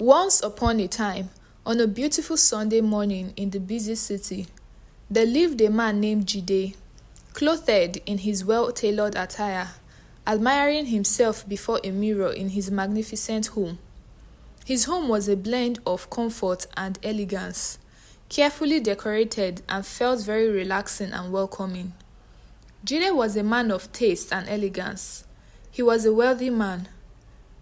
Once upon a time, on a beautiful Sunday morning in the busy city, there lived a man named Jide, clothed in his well-tailored attire, admiring himself before a mirror in his magnificent home. His home was a blend of comfort and elegance, carefully decorated and felt very relaxing and welcoming. Jide was a man of taste and elegance. He was a wealthy man.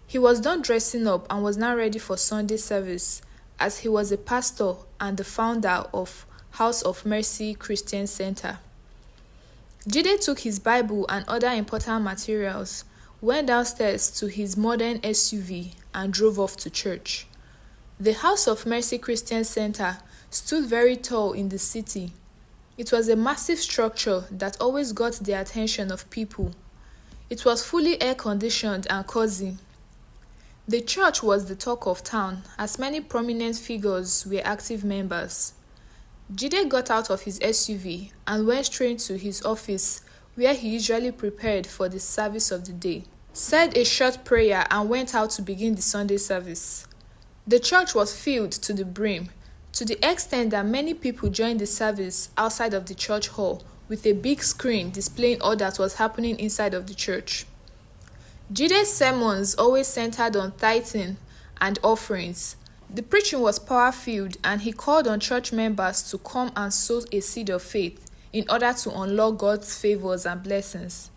He was done dressing up and was now ready for Sunday service, as he was a pastor and the founder of House of Mercy Christian Center. Jide took his Bible and other important materials, went downstairs to his modern SUV and drove off to church. The House of Mercy Christian Center stood very tall in the city. It was a massive structure that always got the attention of people. It was fully air-conditioned and cozy. The church was the talk of town, as many prominent figures were active members. Jide got out of his SUV and went straight to his office, where he usually prepared for the service of the day, said a short prayer and went out to begin the Sunday service. The church was filled to the brim, to the extent that many people joined the service outside of the church hall with a big screen displaying all that was happening inside of the church. Jide's sermons always centered on tithing and offerings. The preaching was power-filled, and he called on church members to come and sow a seed of faith in order to unlock God's favors and blessings.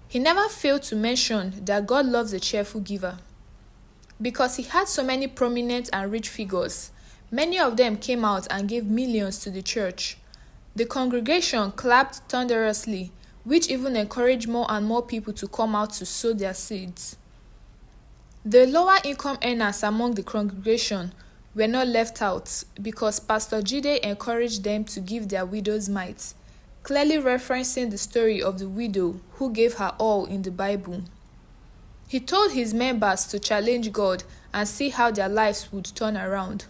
He never failed to mention that God loves a cheerful giver. Because he had so many prominent and rich figures, many of them came out and gave millions to the church. The congregation clapped thunderously, which even encouraged more and more people to come out to sow their seeds. The lower income earners among the congregation were not left out, because Pastor Jed encouraged them to give their widow's mite, clearly referencing the story of the widow who gave her all in the Bible. He told his members to challenge God and see how their lives would turn around.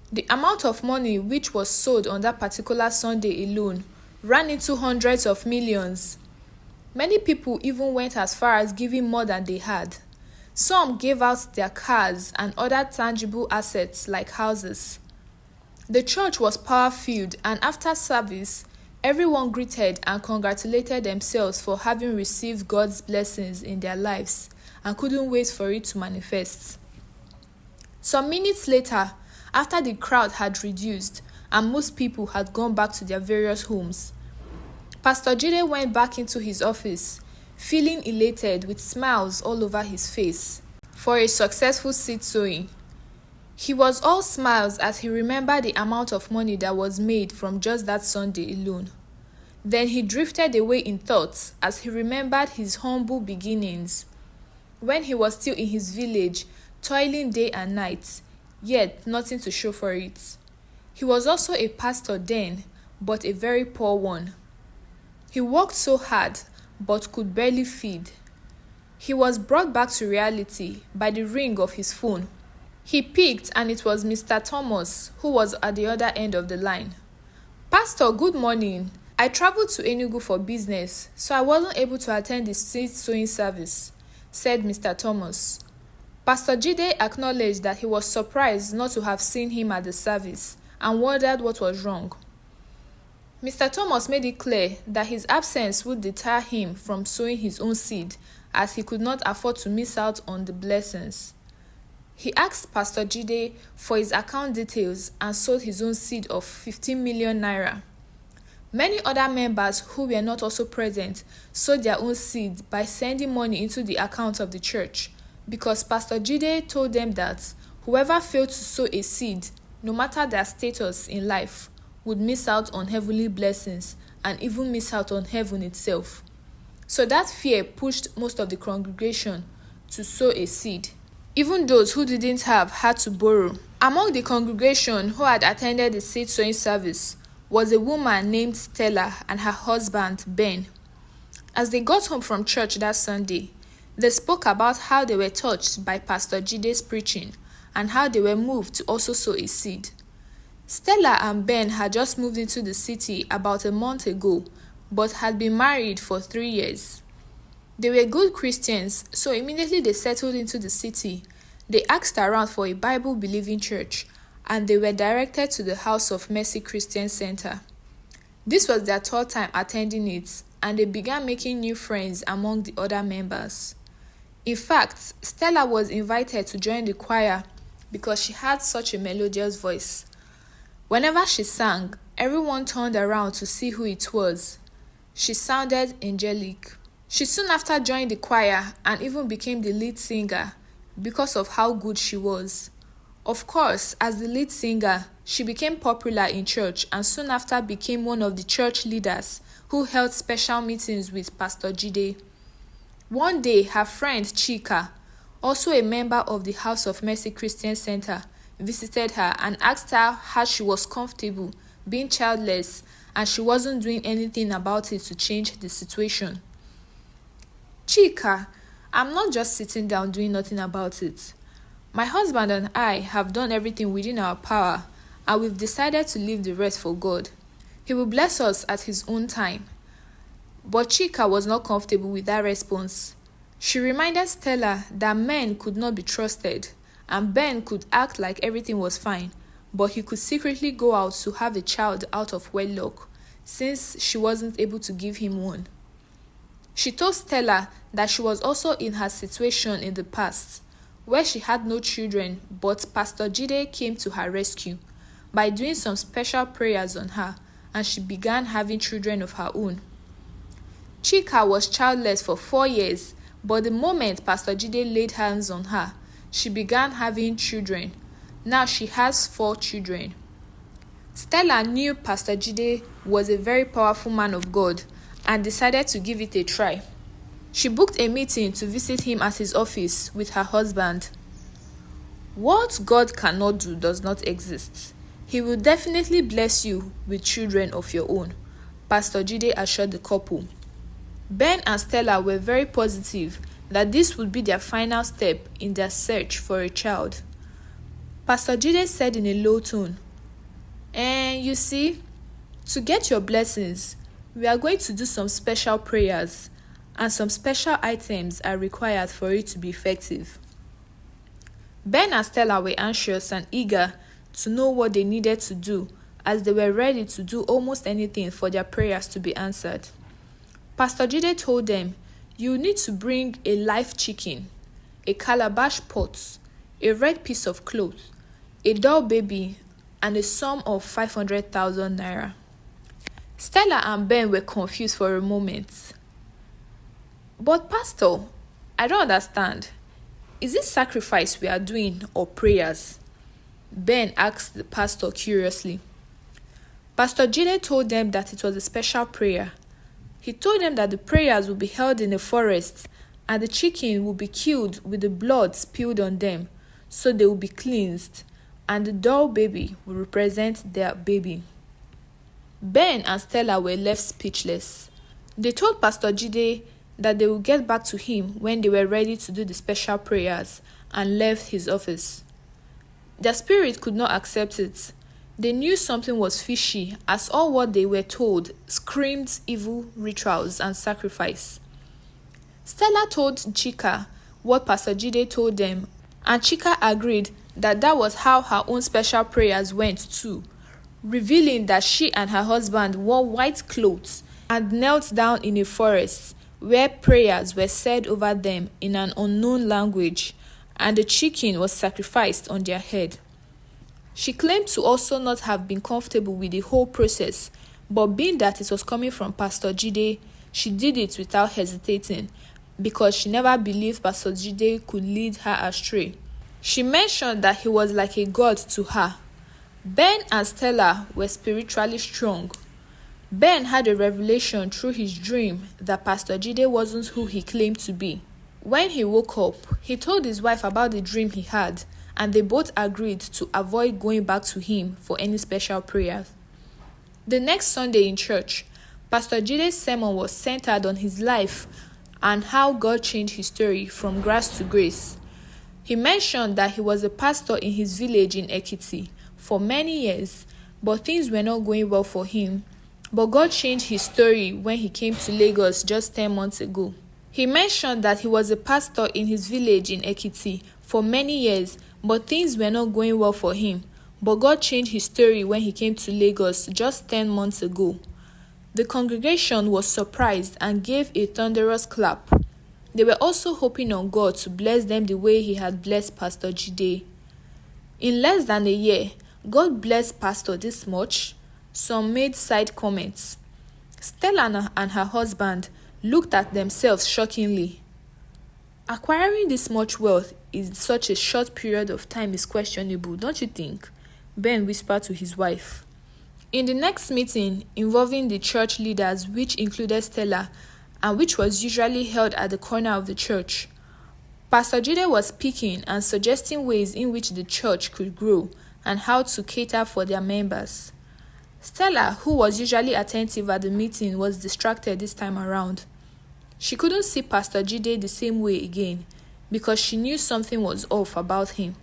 The amount of money which was sold on that particular Sunday alone ran into hundreds of millions. Many people even went as far as giving more than they had. Some gave out their cars and other tangible assets like houses. The church was power-filled, and after service, everyone greeted and congratulated themselves for having received God's blessings in their lives and couldn't wait for it to manifest. Some minutes later, after the crowd had reduced and most people had gone back to their various homes, Pastor Jed went back into his office, feeling elated with smiles all over his face for a successful seed sowing. He was all smiles as he remembered the amount of money that was made from just that Sunday alone. Then he drifted away in thoughts as he remembered his humble beginnings, when he was still in his village, toiling day and night, yet nothing to show for it. He was also a pastor then, but a very poor one. He worked so hard, but could barely feed. He was brought back to reality by the ring of his phone. He picked, and it was Mr. Thomas, who was at the other end of the line. "Pastor, good morning. I traveled to Enugu for business, so I wasn't able to attend the seed sowing service," said Mr. Thomas. Pastor Jed acknowledged that he was surprised not to have seen him at the service and wondered what was wrong. Mr. Thomas made it clear that his absence would deter him from sowing his own seed, as he could not afford to miss out on the blessings. He asked Pastor Jed for his account details and sowed his own seed of 15 million naira. Many other members who were not also present sowed their own seed by sending money into the account of the church, because Pastor Jed told them that whoever failed to sow a seed, no matter their status in life, would miss out on heavenly blessings and even miss out on heaven itself. So that fear pushed most of the congregation to sow a seed. Even those who didn't have had to borrow. Among the congregation who had attended the seed sowing service was a woman named Stella and her husband Ben. As they got home from church that Sunday, they spoke about how they were touched by Pastor Jid's preaching and how they were moved to also sow a seed. Stella and Ben had just moved into the city about a month ago, but had been married for 3 years. They were good Christians, so immediately they settled into the city, They asked around for a Bible-believing church, and they were directed to the House of Mercy Christian Center. This was their third time attending it, and they began making new friends among the other members. In fact, Stella was invited to join the choir because she had such a melodious voice. Whenever she sang, everyone turned around to see who it was. She sounded angelic. She soon after joined the choir and even became the lead singer because of how good she was. Of course, as the lead singer, she became popular in church and soon after became one of the church leaders who held special meetings with Pastor Jed. One day, her friend Chika, also a member of the House of Mercy Christian Center, visited her and asked her how she was comfortable being childless and she wasn't doing anything about it to change the situation. Chika, I'm not just sitting down doing nothing about it. My husband and I have done everything within our power, and we've decided to leave the rest for God. He will bless us at His own time. But Chika was not comfortable with that response. She reminded Stella that men could not be trusted, and Ben could act like everything was fine, but he could secretly go out to have a child out of wedlock, since she wasn't able to give him one. She told Stella that she was also in her situation in the past, where she had no children, but Pastor Jed came to her rescue by doing some special prayers on her, and she began having children of her own. Chika was childless for 4 years, but the moment Pastor Jed laid hands on her, she began having children. Now she has 4 children. Stella knew Pastor Jed was a very powerful man of God and decided to give it a try. She booked a meeting to visit him at his office with her husband. What God cannot do does not exist. He will definitely bless you with children of your own, Pastor Jed assured the couple. Ben and Stella were very positive that this would be their final step in their search for a child. Pastor Jed said in a low tone, You see, to get your blessings, we are going to do some special prayers, and some special items are required for it to be effective. Ben and Stella were anxious and eager to know what they needed to do, as they were ready to do almost anything for their prayers to be answered. Pastor Jed told them, you need to bring a live chicken, a calabash pot, a red piece of cloth, a doll baby, and a sum of 500,000 naira. Stella and Ben were confused for a moment. But Pastor, I don't understand. Is this sacrifice we are doing or prayers? Ben asked the pastor curiously. Pastor Jed told them that it was a special prayer. He told them that the prayers would be held in the forest and the chicken would be killed with the blood spilled on them, so they will be cleansed, and the doll baby will represent their baby. Ben and Stella were left speechless. They told Pastor Jed that they would get back to him when they were ready to do the special prayers, and left his office. Their spirit could not accept it. They knew something was fishy, as all what they were told screamed evil rituals and sacrifice. Stella told Chika what Pastor Jed told them, and Chika agreed that that was how her own special prayers went too, revealing that she and her husband wore white clothes and knelt down in a forest where prayers were said over them in an unknown language, and the chicken was sacrificed on their head. She claimed to also not have been comfortable with the whole process, but being that it was coming from Pastor Jed, she did it without hesitating, because she never believed Pastor Jed could lead her astray. She mentioned that he was like a god to her. Ben and Stella were spiritually strong. Ben had a revelation through his dream that Pastor Jed wasn't who he claimed to be. When he woke up, he told his wife about the dream he had, and they both agreed to avoid going back to him for any special prayers. The next Sunday in church, Pastor Jed's sermon was centered on his life and how God changed his story from grass to grace. He mentioned that he was a pastor in his village in Ekiti for many years, but things were not going well for him. But God changed his story when he came to Lagos just 10 months ago. He mentioned that he was a pastor in his village in Ekiti for many years, but things were not going well for him. But God changed his story when he came to Lagos just 10 months ago. The congregation was surprised and gave a thunderous clap. They were also hoping on God to bless them the way he had blessed Pastor Jed. In less than a year, God blessed Pastor this much. Some made side comments. Stella and her husband looked at themselves shockingly. Acquiring this much wealth in such a short period of time is questionable, don't you think? Ben whispered to his wife. In the next meeting involving the church leaders, which included Stella, and which was usually held at the corner of the church, Pastor Jed was speaking and suggesting ways in which the church could grow and how to cater for their members. Stella, who was usually attentive at the meeting, was distracted this time around. She couldn't see Pastor Jed the same way again because she knew something was off about him.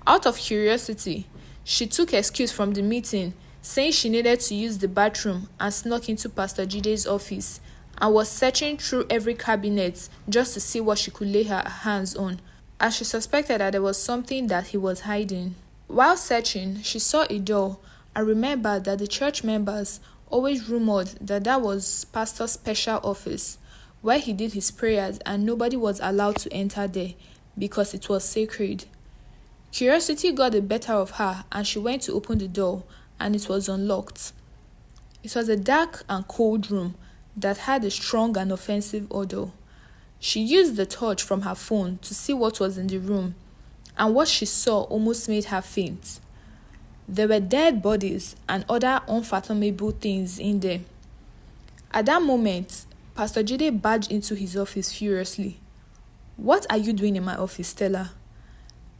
Out of curiosity, she took excuse from the meeting, saying she needed to use the bathroom, and snuck into Pastor Jed's office and was searching through every cabinet just to see what she could lay her hands on, as she suspected that there was something that he was hiding. While searching, she saw a door and remembered that the church members always rumored that that was Pastor's special office, where he did his prayers and nobody was allowed to enter there because it was sacred. Curiosity got the better of her and she went to open the door, and it was unlocked. It was a dark and cold room that had a strong and offensive odor. She used the torch from her phone to see what was in the room, and what she saw almost made her faint. There were dead bodies and other unfathomable things in there. At that moment, Pastor Jed barged into his office furiously. "What are you doing in my office, Stella?"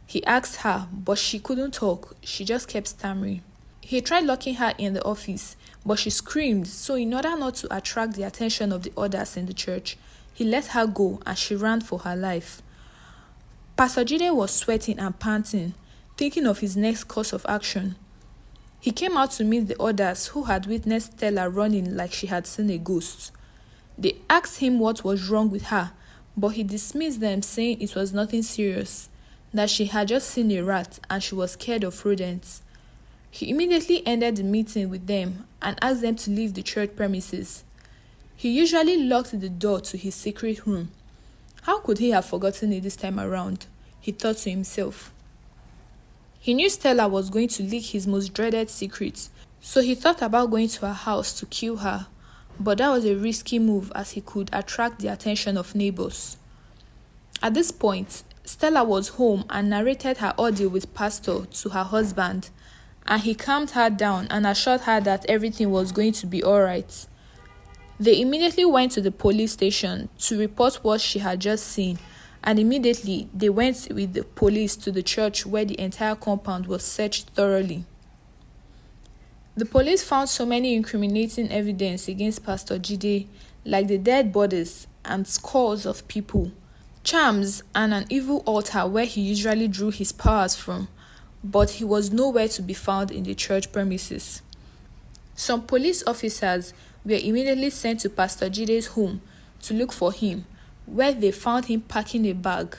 He asked her, but she couldn't talk. She just kept stammering. He tried locking her in the office, but she screamed, so in order not to attract the attention of the others in the church, he let her go and she ran for her life. Pastor Jed was sweating and panting, thinking of his next course of action. He came out to meet the others who had witnessed Stella running like she had seen a ghost. They asked him what was wrong with her, but he dismissed them, saying it was nothing serious, that she had just seen a rat and she was scared of rodents. He immediately ended the meeting with them and asked them to leave the church premises. He usually locked the door to his secret room. How could he have forgotten it this time around? He thought to himself. He knew Stella was going to leak his most dreaded secrets, so he thought about going to her house to kill her, but that was a risky move as he could attract the attention of neighbors. At this point, Stella was home and narrated her ordeal with Pastor to her husband, and he calmed her down and assured her that everything was going to be alright. They immediately went to the police station to report what she had just seen, and immediately they went with the police to the church where the entire compound was searched thoroughly. The police found so many incriminating evidence against Pastor Jed, like the dead bodies and scores of people, charms, and an evil altar where he usually drew his powers from, but he was nowhere to be found in the church premises. Some police officers were immediately sent to Pastor Jed's home to look for him, where they found him packing a bag.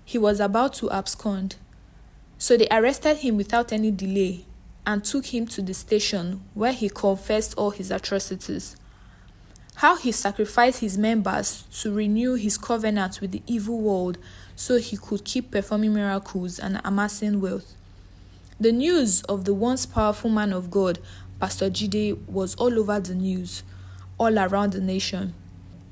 He was about to abscond. So they arrested him without any delay and took him to the station where he confessed all his atrocities. How he sacrificed his members to renew his covenant with the evil world so he could keep performing miracles and amassing wealth. The news of the once powerful man of God, Pastor Jed, was all over the news, all around the nation,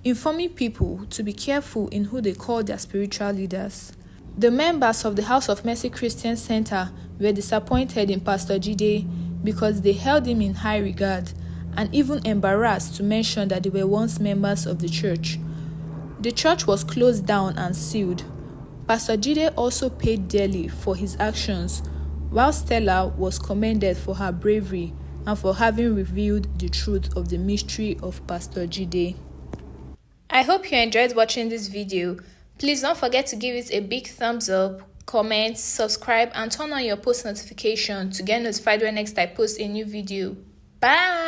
informing people to be careful in who they call their spiritual leaders. The members of the House of Mercy Christian Center were disappointed in Pastor Jed because they held him in high regard and even embarrassed to mention that they were once members of the church. The church was closed down and sealed. Pastor Jed also paid dearly for his actions, while Stella was commended for her bravery and for having revealed the truth of the mystery of Pastor Jed. I hope you enjoyed watching this video. Please don't forget to give it a big thumbs up, comment, subscribe, and turn on your post notification to get notified when next I post a new video. Bye!